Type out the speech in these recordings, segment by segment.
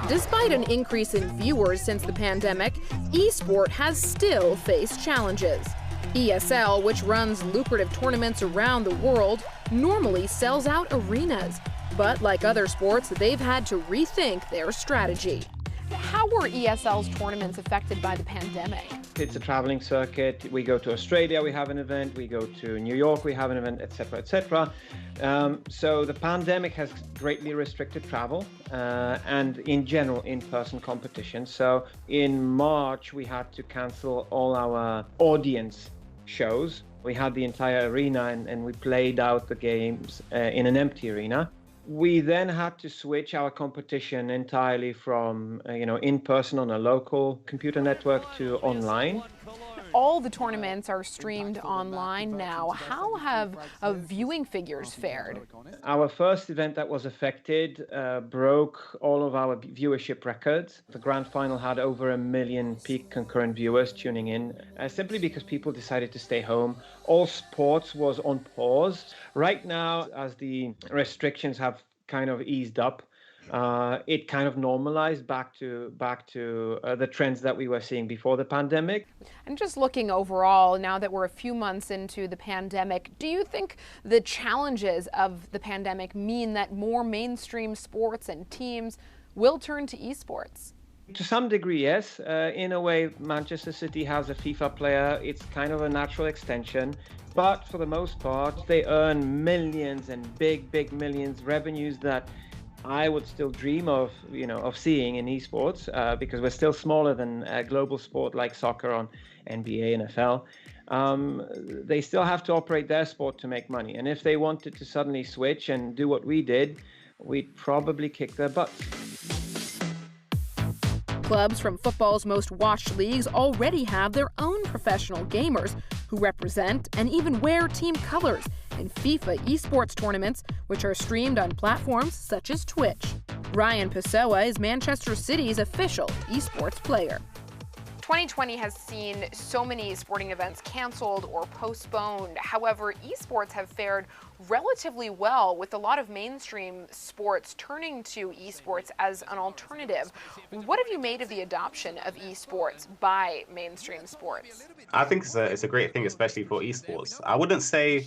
Despite an increase in viewers since the pandemic, esport has still faced challenges. ESL, which runs lucrative tournaments around the world, normally sells out arenas. But like other sports, they've had to rethink their strategy. How were ESL's tournaments affected by the pandemic? It's a traveling circuit. We go to Australia, we have an event. We go to New York, we have an event, etc., etc. So the pandemic has greatly restricted travel and, in general, in-person competition. So in March, we had to cancel all our audience shows. We had the entire arena and we played out the games in an empty arena. We then had to switch our competition entirely from, in person on a local computer network to online. All the tournaments are streamed online now. How have viewing figures fared? Our first event that was affected broke all of our viewership records. The grand final had over 1 million peak concurrent viewers tuning in, simply because people decided to stay home. All sports was on pause. Right now, as the restrictions have kind of eased up, it kind of normalized back to the trends that we were seeing before the pandemic. And just looking overall, now that we're a few months into the pandemic, do you think the challenges of the pandemic mean that more mainstream sports and teams will turn to esports? To some degree, yes. In a way, Manchester City has a FIFA player. It's kind of a natural extension. But for the most part, they earn millions and big millions revenues that I would still dream of seeing in esports, because we're still smaller than a global sport like soccer on NBA, NFL. They still have to operate their sport to make money. And if they wanted to suddenly switch and do what we did, we'd probably kick their butts. Clubs from football's most watched leagues already have their own professional gamers who represent and even wear team colors in FIFA esports tournaments, which are streamed on platforms such as Twitch. Ryan Pessoa is Manchester City's official esports player. 2020 has seen so many sporting events canceled or postponed. However, esports have fared relatively well, with a lot of mainstream sports turning to esports as an alternative. What have you made of the adoption of esports by mainstream sports? I think it's a great thing, especially for esports. I wouldn't say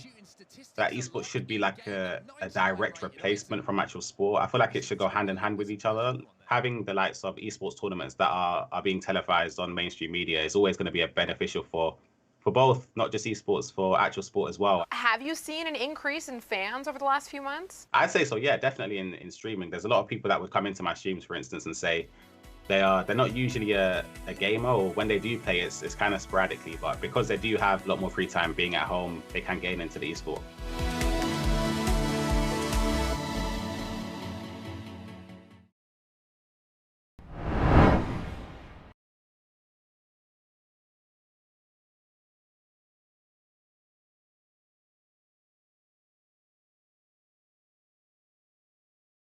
that esports should be like a direct replacement from actual sport. I feel like it should go hand in hand with each other. Having the likes of esports tournaments that are being televised on mainstream media is always going to be beneficial for both, not just esports, for actual sport as well. Have you seen an increase in fans over the last few months? I'd say so, yeah, definitely in streaming. There's a lot of people that would come into my streams, for instance, and say they're not usually a gamer, or when they do play, it's kind of sporadically, but because they do have a lot more free time being at home, they can gain into the esport.